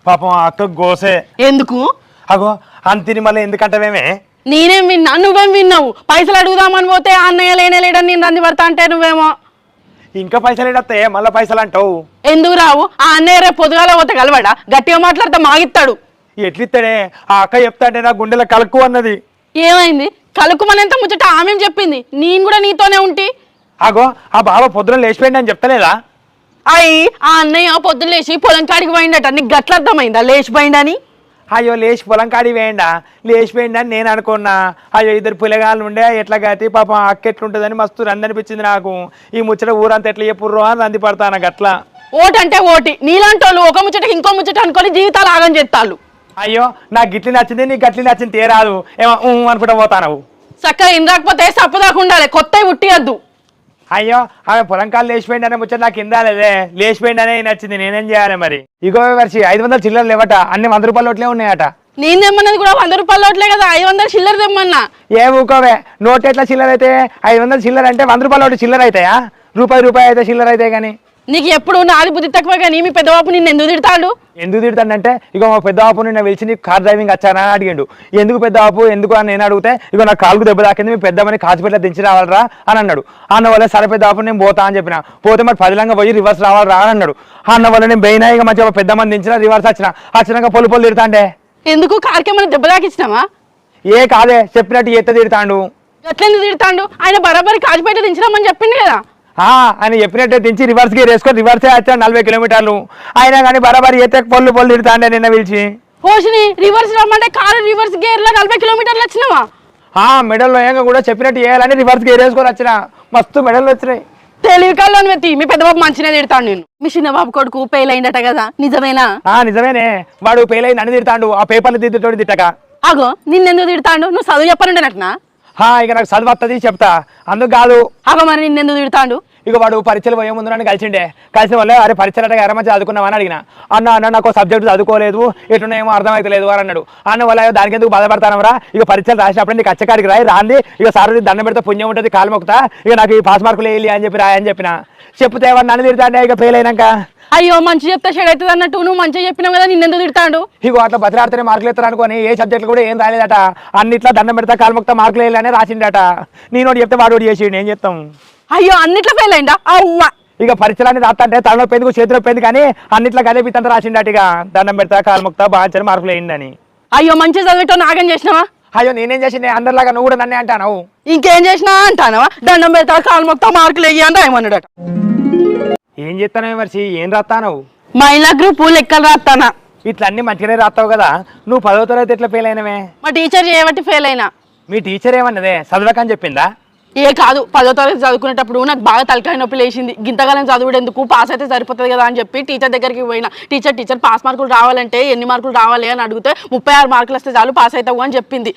పాపం ఆ అక్క గోసే. ఎందుకు? అగో అంతిని మళ్ళీ ఎందుకంటావేమే? నేనేం విన్నా, నువ్వేం విన్నావు? పైసలు అడుగుదామని పోతే అన్నయ్య లేనేలేడని నేను రంది పడతా అంటే నువ్వేమో ఇంకా పైసలు ఏడత్తాయి మళ్ళీ పైసలు అంటావు. ఎందుకు రావు? ఆ అన్నయ్య రేపు పొద్దుగాల పోతే కలవాడా? గట్టిగా మాట్లాడితే మాగిస్తాడు. ఎట్లిస్తాడే? ఆ అక్క చెప్తా అంటే నా గుండెలో కలుకు అన్నది. ఏమైంది? కలుకుమనేంత ముచ్చట ఆమె చెప్పింది. నేను కూడా నీతోనే ఉంటి. అగో ఆ బావ పొద్దున లేచిపోయింది అని చెప్తలేదా? అయ్యి ఆ అన్నయ్య పొద్దున్న లేచి పొలం కాడికి పోయిందట. నీకు గట్ల అర్థమైందా లేచిపోయిందని? అయ్యో లేచి పొలం కాడి వేయండా, లేచిపోయిందని నేను అనుకున్నా. అయ్యో ఇద్దరు పిల్లగాళ్ళు ఉండే ఎట్లా గతి పాపం అక్క ఎట్లుంటుందని మస్తు రంది అనిపించింది నాకు. ఈ ముచ్చట ఊరంతా ఎట్లా చెప్పుర్రో అని రంది పడతాను గట్లా. ఓటంటే ఓటి, నీలాంటి వాళ్ళు ఒక ముచ్చటకి ఇంకో ముచ్చట అనుకొని జీవితాలు ఆగం చేస్తాళ్ళు. అయ్యో నాకు గిట్లి నచ్చింది నీకు గట్లి నచ్చింది తేరాదు ఏమో అనుకుంటా పోతాను. చక్కగా ఇన్ రాకపోతే సప్పు దాకా ఉండాలి, కొత్తవి ఉట్టియద్దు. అయ్యో ఆమె పొలం కాళ్ళు లేచిపోయిందనే ముచ్చట నాకు ఇందాలేదే, లేచిపోయిందనే నచ్చింది. నేనేం చేయాలి మరి? ఇగో వర్షి 500 చిల్లర లేవట, అన్ని 100 రూపాయల నోట్లే ఉన్నాయట. నేను తెమ్మన్నది కూడా 100 రూపాయల నోట్లే కదా, 500 చిల్లర తెమ్మన్నా. ఏ ఊకోవే, నోట్ ఎట్లా చిల్లర అయితే? 500 చిల్లర అంటే 100 రూపాయల నోటు చిల్లర అవుతాయా? రూపాయి అయితే చిల్లర అయితే కానీ. నీకు ఎప్పుడు నాది బుద్ధి తక్కువ కానీ మీ పెద్దబాబు నిన్ను ఎందుకు తిడతాడు? ఎందుకు తిడతాడంటే ఇగో మా పెద్దబాబు నిన్న పిలిచి నీకు కార్ డ్రైవింగ్ వచ్చానా అని అడిగిండు. ఎందుకు పెద్దబాబు ఎందుకు అని నేను అడిగితే ఇగో నా కాలుకు దెబ్బ తాకింది, మీ పెద్దమని కాచిపెట్ల దించి రావాలరా అని అన్నాడు. అన్న వల్ల సరే పెద్దబాబు నేను పోతా అని చెప్పిన. పోతే మరి 10 లంగా పోయి రివర్స్ రావాలరా అని అన్నాడు. అన్న వల్ల నేను బెయినా ఇక మంచిగా పెద్దమని దించిన రివర్స్ వచ్చినాక పొలు తిడతాండే. ఎందుకు కార్కి ఏమైనా దెబ్బ తాకిచ్చినావా? ఏ కాదే, చెప్పినట్టు ఎత్త తిడతాడు. ఎట్లెందుకు తిడతాడు? ఆయన బరాబరి కాచిపేట దించినామని చెప్పిండు కదా. ఆయన చెప్పినట్టే దించి రివర్స్ గేర్ వేసుకొని రివర్సే వచ్చాడు 40 కిలోమీటర్లు. అయినా కానీ బరాబరి ఎత్తే పొల్లు తిడతాండే నిన్న పిలిచి. పోషిని రివర్స్ రమ్మంటే కారు రివర్స్ గేర్ లో 40 కిలోమీటర్లు వచ్చినావా? మెడల్లో ఏంగా కూడా చెప్పినట్టు చేయాలని రివర్స్ గేర్ వేసుకొని వచ్చిన. మస్తు మెడల్ వచ్చినాయి. తెలివి కళ్ళని వెతి మీ పెద్ద బాబు మంచిగా తిడతాడు. నేను మీ చిన్న బాబు కొడుకు ఫెయిల్ అయిందట కదా, నిజమేనా? నిజమేనే, వాడు ఫెయిల్ అయి నన్ను తిడతాడు. ఆ పేపర్లు దిద్దుతోటి తిట్టక. అగో నిన్నెందుకు తిడతాడు? నువ్వు చదువు చెప్పనుండేనట్నా? ఇక నాకు చదువు వస్తుంది చెప్తా, అందుకు కాదు. అగో మరి నిన్నెందుకు తిడతాడు? ఇక వాడు పరీక్షలు పోయే ముందు నన్ను కలిసిన వల్ల అరే పరీక్షలు అంటే ఎర మంచి చదువుకున్నామని అడిగిన. అన్న నాకు సబ్జెక్ట్ చదువుకోలేదు, ఎటున్నాయేమో అర్థమైతలేదు అని అన్నాడు. అన్న వల్ల దానికి ఎందుకు బాధపడతానరా, ఇక పరీక్షలు రాసినప్పుడు నీకు అచ్చకాడికి రాంది, ఇక సార్ దండం పెడితే పుణ్యం ఉంటుంది కాలు మొక్కుతా, ఇక నాకు ఈ పాస్ మార్కులు వేయాలి అని చెప్పి రాయని చెప్పిన. చెప్తే వాడు నన్ను తిడతాడే ఇక ఫెయిల్ అయినాక. అయ్యో మంచి చెప్తే షెడ్ అవుతుంది అన్నట్టు నువ్వు మంచిగా చెప్పినావు కదా, నిన్నెందుకు తిడతాడు? ఇగో అట్లా బతిలాడితేనే మార్కులు ఎత్తారు అనుకోని ఏ సబ్జెక్టులు కూడా ఏం రాలేదట. అన్నిట్లా దండం పెడతా కాలు మొక్తా మార్కులు వేయాలని రాసిండట. నేను చెప్తే వాడు చేసిండు, ఏం చేస్తాం? అయ్యో అన్నిట్లో ఫెయిల్ అయిందా? అవ్వ ఇక పరీక్షలన్నీ రాస్తంటే తలలో పెందుకు చేతిలో పెంది కానీ అన్నిట్లో గదే పిత్తంతా రాసిండట. ఇక దండం పెడతా కాలు మొక్తా బాగా మార్కులు వేయండి. అయ్యో మంచి చదివేటో నాగం చేసినావా? అయ్యో నేనేం చేసింది? అందరిలాగా నువ్వు కూడా నన్నే అంటాను. ఇంకేం చేసినా అంటానవా? దండం పెడతా కాలు మొక్తా మార్కులు వేయి అంటే ఏమన్నాడట. ఏం చేస్తానో మర్చి ఏం రాస్తాను? మహిళా గ్రూప్ లెక్కలు రాస్తానా. ఇట్లా అన్ని మంచిగానే రాస్తావు కదా. నువ్వు 10వ తరగతి ఎట్లా ఫెయిల్ అయినవే? మా టీచర్ చేయబట్టి ఫెయిల్ అయినా. మీ టీచర్ ఏమన్నదే, చదవకని చెప్పిందా? ఏ కాదు, 10వ తరగతి చదువుకునేటప్పుడు నాకు బాగా తలకాయ నొప్పి లేచింది. గింతకాలం చదువుడు ఎందుకు, పాస్ అయితే సరిపోతుంది కదా అని చెప్పి టీచర్ దగ్గరికి పోయినా. టీచర్ పాస్ మార్కులు రావాలంటే ఎన్ని మార్కులు రావాలి అని అడిగితే 36 మార్కులు వస్తే చాలు పాస్ అవుతావు అని చెప్పింది.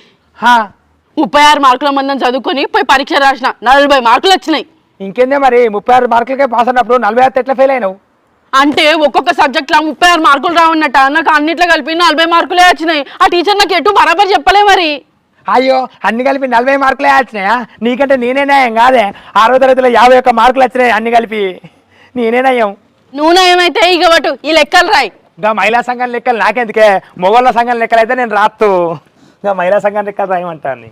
36 మార్కుల మందని చదువుకొని పోయి పరీక్ష రాసిన, 40 మార్కులు వచ్చినాయి. ఇంకేందే మరి 36 మార్కులకే పాస్ అన్నప్పుడు 46 ఎట్లా ఫెయిల్ అయినావు? అంటే ఒక్కొక్క సబ్జెక్ట్లో 36 మార్కులు రావన్నట్ట, నాకు అన్నిట్లో కలిపి 40 మార్కులే వచ్చినాయి. ఆ టీచర్ నాకు ఎటు బరాబర్ చెప్పలే మరి. అయ్యో అన్ని కలిపి 40 మార్కులే వచ్చినాయా? నీకంటే నేనే నయం కాదే. 6వ తరగతిలో 51 మార్కులు వచ్చినాయి అన్ని కలిపి. నేనే నయం. నువ్వు నయమైతే ఇక బటు ఈ లెక్కలు రాయి. ఇంకా మహిళా సంఘం లెక్కలు నాకెందుకే, మొగోళ్ళ సంఘం లెక్కలు అయితే నేను రాత్తు. ఇంకా మహిళా సంఘం లెక్కలు రాయమంటాను.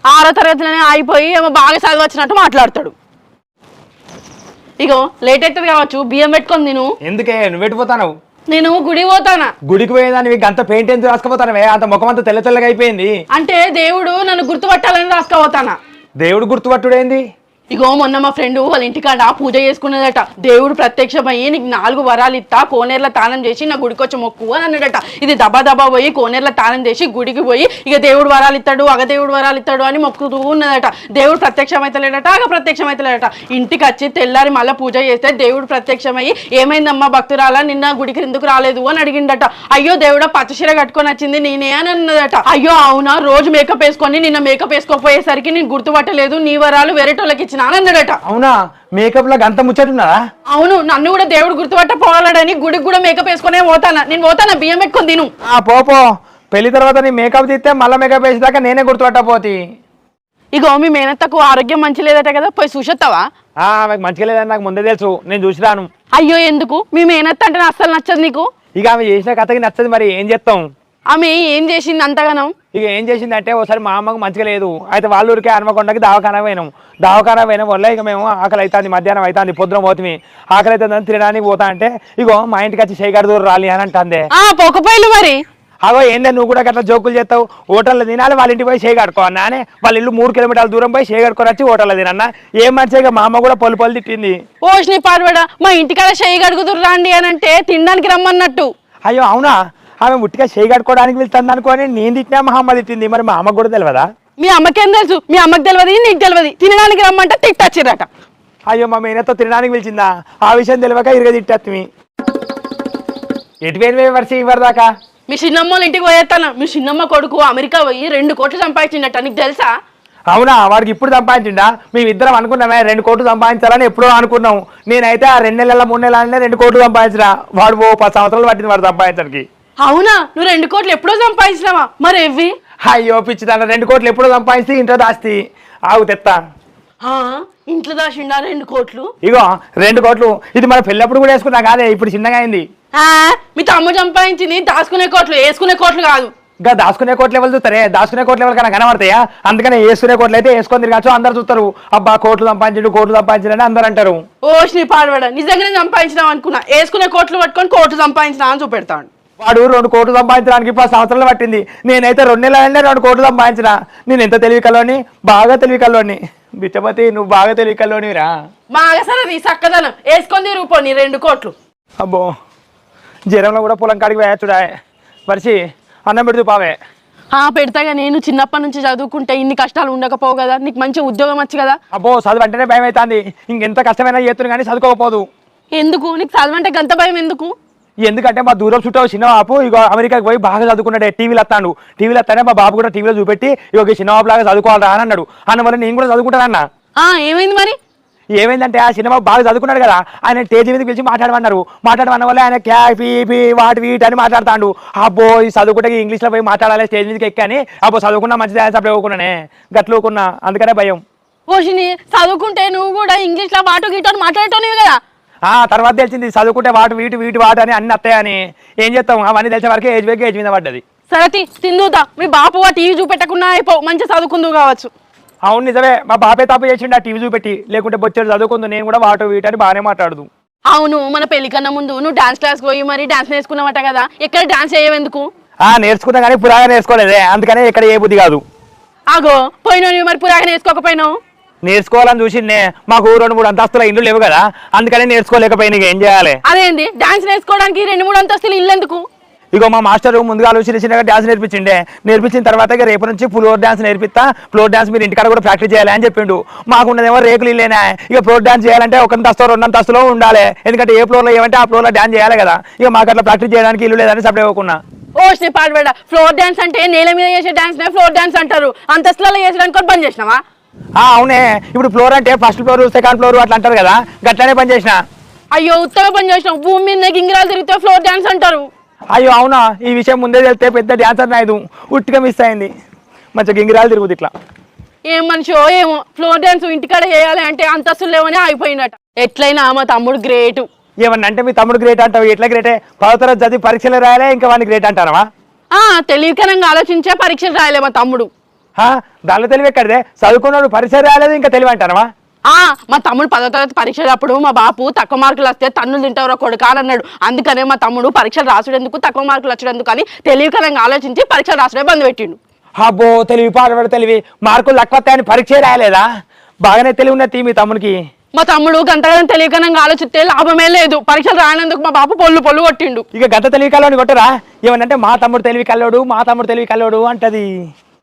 6వ తరగతిలోనే ఆగిపోయి ఏమో బాగా చదివచ్చినట్టు మాట్లాడతాడు. ఇగో లేట్ అవుతుంది కావచ్చు, బియ్యం పెట్టుకొని తిను. ఎందుకే నువ్వు పెట్టిపోతాను? నేను గుడి పోతానా. గుడికి పోయేదాన్ని అంత పెయింట్ ఎందుకు రాసుకుపోతానవే? అంత ముఖం అంతా తెల్లగా అయిపోయింది. అంటే దేవుడు నన్ను గుర్తుపట్టాలని రాసుకపోతానా. దేవుడు గుర్తుపట్టుడేంది? ఇగో మొన్న మా ఫ్రెండ్ వాళ్ళ ఇంటికాడ పూజ చేసుకున్నదట. దేవుడు ప్రత్యక్షమయ్యి నీకు 4 వరాలు ఇస్తా, కోనేర్ల తానం చేసి నా గుడికి వచ్చి మొక్కు అని అన్నాడట. ఇది దబా పోయి కోనేర్ల తానం చేసి గుడికి పోయి ఇక దేవుడు వరాలు ఇస్తాడు, దేవుడు వరాలు ఇస్తాడు అని మొక్కుతూ ఉన్నదట. దేవుడు ప్రత్యక్షమైతలేడట, ప్రత్యక్షమైతలేడట. ఇంటికి వచ్చి తెల్లారి మళ్ళీ పూజ చేస్తే దేవుడు ప్రత్యక్షమయ్యి ఏమైందమ్మా భక్తురాలా, నిన్న గుడికి ఎందుకు రాలేదు అని అడిగిండట. అయ్యో దేవుడా పచ్చశీర కట్టుకొని వచ్చింది నేనే అని అన్నదట. అయ్యో అవునా, రోజు మేకప్ వేసుకొని నిన్న మేకప్ వేసుకోపోయేసరికి నేను గుర్తుపట్టలేదు, నీ వరాలు వేరేటోళ్ళకి ఇచ్చిన అన్నాడట. అవునా, మేకప్ లాగా అంత ముచ్చటున్నారా? అవును, నన్ను కూడా దేవుడు గుర్తుపట్ట పోవాలని గుడికి కూడా మేకప్ వేసుకునే పోతానా. నేను పోతానా, బియ్యం పెట్టుకొని తిను. పోపో, పెళ్లి తర్వాత నీ మేకప్ తీస్తే మళ్ళీ మేకప్ వేసేదాకా నేనే గుర్తుపట్టపోతి. ఇగో మీ మేనత్తకు ఆరోగ్యం మంచి లేదట కదా, పోయి చూసొస్తావా? మంచిగా లేదని నాకు ముందే తెలుసు, నేను చూసి రాను. అయ్యో ఎందుకు? మీ మేనత్త అంటే అస్సలు నచ్చదు నీకు. ఇక ఆమె చేసిన కథకి నచ్చదు, మరి ఏం చేస్తాం. ఆమె ఏం చేసింది అంతగానం? ఇక ఏం చేసిందంటే ఒకసారి మా అమ్మకు మంచిగా లేదు, అయితే వాళ్ళ ఊరికే హన్మకొండకి దవాఖానా పోయినాం వల్ల ఇక మేము ఆకలి అవుతుంది, మధ్యాహ్నం అవుతుంది, పొద్దున పోతుంది, ఆకలి అవుతుందని తినడానికి పోతా అంటే ఇగో మా ఇంటికి వచ్చి చేయగడదూరు రాలి అని అంటుంది. పొకపోయిలు మరి అగో ఏందే నువ్వు కూడా గట్లా జోకులు చేస్తావు, హోటల్లో తినాలి, వాళ్ళ ఇంటికి పోయి చేయగడుకో అన్నానే. వాళ్ళ ఇల్లు 3 కిలోమీటర్ల దూరం పోయి చేయగడుకొని వచ్చి హోటల్లో తినన్నా. ఏం మంచిగా మా అమ్మ కూడా పొలు తిట్టింది. ఓష్ని పాడబడా మా ఇంటికాడ చేయి కడుగుతురు రాండి అని అంటే తినడానికి రమ్మన్నట్టు. అయ్యో అవునా, ఆమె ముట్టిగా చేయగడుకోవడానికి వెళ్తుంది అనుకోని నేను తిట్టినా మా అమ్మ తిట్టింది, మరి మా అమ్మకు కూడా తెలియదా? మీ అమ్మకేం తెలుసు? మీ అమ్మకి తెలియదు, నీకు తెలియదు. తినడానికి రమ్మంటే తిట్టచ్చిరట. అయ్యో మా మేనతో తినడానికి పిలిచిందా, ఆ విషయం తెలియక ఇరుగ తిట్టేస్తుంది. ఎటువైన వర్షం ఇవ్వరు దాకా మీ చిన్నమ్మోళ్ళ ఇంటికి పోయేస్తాను. మీ చిన్నమ్మ కొడుకు అమెరికా పోయి 2 కోట్లు సంపాదించిండట, నీకు తెలుసా? అవునా, వాడికి ఇప్పుడు సంపాదించిండా? మేమిద్దరం అనుకున్నామే 2 కోట్లు సంపాదించాలని ఎప్పుడో అనుకున్నాం. నేనైతే ఆ 2 నెలల 3 నెలలనే 2 కోట్లు సంపాదించిన. వాడు 10 సంవత్సరాలు పట్టింది వాడు సంపాదించడానికి. అవునా, నువ్వు 2 కోట్లు ఎప్పుడో సంపాదించినావా? మరి ఎవ్వి? అయ్యో పిచ్చిదాన్న, 2 కోట్లు ఎప్పుడో సంపాదించి ఇంట్లో దాస్తి. ఆగు తెత్తా. ఇంట్లో దాచిండా 2 కోట్లు? ఇగో 2 కోట్లు, ఇది మన పెళ్ళప్పుడు కూడా వేసుకున్నా కాదే, ఇప్పుడు చిన్నగా అయింది. మీ తమ్ముడు సంపాదించింది దాచుకునే కోట్లు, వేసుకునే కోట్లు కాదు. ఇంకా దాచుకునే కోట్లు ఎవరు చూస్తారే, దాచుకునే కోట్లు ఎవరు కన్నా కనబడతాయా? అందుకనే వేసుకునే కోట్లు అయితే వేసుకొని తిరగచ్చు, అందరు చూస్తారు. అబ్బా కోట్లు సంపాదించండి అందరు అంటారు. ఓష్ని పాడబడ, నిజంగానే సంపాదించినావు అనుకున్నా. వేసుకునే కోట్లు పట్టుకొని కోట్లు సంపాదించినా అని చూపెడతాడు. వాడు 2 కోట్లు సంపాదించడానికి 10 సంవత్సరాలు పట్టింది. నేనైతే 2 నెలలనే 2 కోట్లు సంపాదించిన. నేను ఎంత తెలివి కల్లోని, బాగా తెలివి కల్లోని. బిచ్చపతి నువ్వు బాగా తెలివి కల్లోనిరా. బాగా సరే చక్కదనం వేసుకొని రూపోని 2 కోట్లు. అబ్బో జ్వరంలో కూడా పొలం కాడికి వేయచ్చుడా. మరిచి అన్నం పెడుతూ పావే. పెడతాగా, నేను చిన్నప్పటి నుంచి చదువుకుంటే ఇన్ని కష్టాలు ఉండకపోవు కదా, నీకు మంచి ఉద్యోగం వచ్చు కదా. అబ్బో చదువు అంటేనే భయం అవుతుంది, ఇంకెంత కష్టమైనా చేస్తున్నా కానీ చదువుకోకపోదు. ఎందుకు నీకు చదువు అంటే గంత భయం ఎందుకు? ఎందుకంటే మా దూరం చుట్టూ చిన్న బాబు ఇగో అమెరికాకి పోయి బాగా చదువుకున్నాడే, టీవీలో వస్తానే మా బాబు కూడా టీవీలో చూపెట్టి ఇగో చిన్న బాబు లాగా చదువుకోవాలరా అని అన్నాడు. అన్నవల్ల నేను కూడా చదువుకుంటానన్నా. ఏమైంది మరి? ఏమైందంటే ఆ సినిమా బాగా చదువుకున్నాడు కదా, ఆయన స్టేజ్ మీద పిలిచి మాట్లాడమన్న వల్ల ఆయన క్యాపీ వాటి వీటి అని మాట్లాడతాడు. అబ్బో ఈ చదువుకుంటే ఇంగ్లీష్లో పోయి మాట్లాడాలి స్టేజ్ మీదకి ఎక్కని, అబ్బో చదువుకున్నా మంచిది అప్పుడు చదువుకున్నానే గట్లుకున్నా, అందుకనే భయం. ఓషిని చదువుకుంటే నువ్వు కూడా ఇంగ్లీష్లో వాటు గీటు అని మాట్లాడటోనివి కదా. తర్వాత తెలిసింది చదువుకుంటే వీటి వాటి అని అన్ని వస్తాయని. ఏం చేస్తాం, అవన్నీ తెలిసే వరకు ఏజ్ మీద పడ్డది. సరే తిందుతా, మీ బాపు టీవీ చూపెట్టకుండా అయిపో, మంచిగా చదువుకుందు కావచ్చు. అవును నిజమే, మా బాపే తప్పు చేసిండు ఆ టీవీ చూపెట్టి, లేకుంటే బొచ్చేడు చదువుకుందు నేను కూడా వాటి వీటని బాగానే మాట్లాడదు. అవును, మన పెళ్లి కన్నా ముందు నువ్వు డాన్స్ క్లాస్ పోయి మరి డాన్స్ నేర్చుకున్నావట కదా, ఎక్కడ డాన్స్ చేయవెందుకు? నేర్చుకున్నా కానీ పురాగా నేర్చుకోలేదే, అందుకనే ఇక్కడ ఏ బుద్ధి కాదు. ఆగో పోయినావు మరి పురాగా నేర్చుకోకపోయినావు? నేర్చుకోవాలని చూసిందే, మాకు 2-3 అంతస్తుల ఇల్లు లేవు కదా, అందుకనే నేర్చుకోలేకపోయినా. ఏం చేయాలి? అదేంది డాన్స్ నేర్చుకోవడానికి 2-3 అంతస్తులు ఇల్లు ఎందుకు? ఇగో మా మాస్టర్ ముందుగా చిన్నగా డాన్స్ నేర్పించిన తర్వాత రేపు నుంచి ఫ్లోర్ డాన్స్ నేర్పిస్తా, ఫ్లోర్ డాన్స్ మీరు ఇంటికాడ కూడా ప్రాక్టీస్ చేయాలి అని చెప్పిండు. మాకున్నదేమో రేకులు ఇల్లేనా, ఇక ఫ్లోర్ డాన్స్ చేయాలంటే 1 అంతస్తు 2 అంతస్తులో ఉండాలి, ఎందుకంటే ఏ ఫ్లోర్లో ఏమంటే ఆ ఫ్లోర్లో డాన్స్ చేయాలి కదా. ఇక మాకు అట్లా ప్రాక్టీస్ చేయడానికి ఇల్లు లేదని సపరేట్ అవ్వకున్నా. ఓష్ని పాడబడ, ఫ్లోర్ డాన్స్ అంటే నేల మీద చేసే డాన్స్ ఫ్లోర్ డాన్స్ అంటారు, అంతస్తులలో చేసడానికి పని చేసినావా? అవునే, ఇప్పుడు ఫ్లోర్ అంటే ఫస్ట్ ఫ్లోర్ సెకండ్ ఫ్లోర్ అట్లా అంటారు కదా, గట్లానే పని చేసిన. అయ్యో ఉత్తగా పని చేసినావు, భూమి మీద గింగిరాలు తిరిగితే ఫ్లోర్ డాన్స్ అంటారు. అయ్యో అవునా, ఈ విషయం ముందే తెలిస్తే పెద్ద డాన్సర్ నాయదు, ఉట్టిగా మిస్ అయింది. మంచిగా గింగిరాలు తిరుగుతుంది ఇట్లా. ఏం మనిషో ఏమో, ఫ్లోర్ డాన్స్ ఇంటికాడ చేయాలి అంటే అంతస్తులు లేవని అయిపోయినట్ట. ఎట్లయినా మా తమ్ముడు గ్రేటు. ఏమన్నా అంటే మీ తమ్ముడు గ్రేట్ అంటావు, ఎట్లా గ్రేటే? 10వ తరగతి చదివి పరీక్షలు రాయాలే, ఇంకా వాడిని గ్రేట్ అంటారా? తెలివికరంగా ఆలోచించే పరీక్షలు రాయలే మా తమ్ముడు. దానిలో తెలివి ఎక్కడిదే, చదువుకున్నాడు పరీక్ష రాయలేదు ఇంకా తెలివి అంటారా? మా తమ్ముడు 10వ తరగతి పరీక్షలప్పుడు మా బాపు తక్కువ మార్కులు వస్తే తన్నులు తింటారో కొడుకా అని అన్నాడు. అందుకనే మా తమ్ముడు పరీక్షలు రాసుడెందుకు, తక్కువ మార్కులు వచ్చేందుకు అని తెలివికరంగా ఆలోచించి పరీక్షలు రాసుడే బంద్ పెట్టిండు. అబ్బో తెలివి పాడబడి తెలివి, మార్కులు తక్కువ వస్తాయని పరీక్ష రాయలేదా? బాగానే తెలివి ఉన్నది మీ తమ్ముడికి. మా తమ్ముడు గంతగానం తెలివికరంగా ఆలోచిస్తే లాభమే లేదు, పరీక్షలు రాయనందుకు మా బాపు పొల్లు కొట్టిండు. ఇక గంత తెలివి కల్లోని కొట్టరా? ఏమనంటే మా తమ్ముడు తెలివి కల్లోడు అంటది.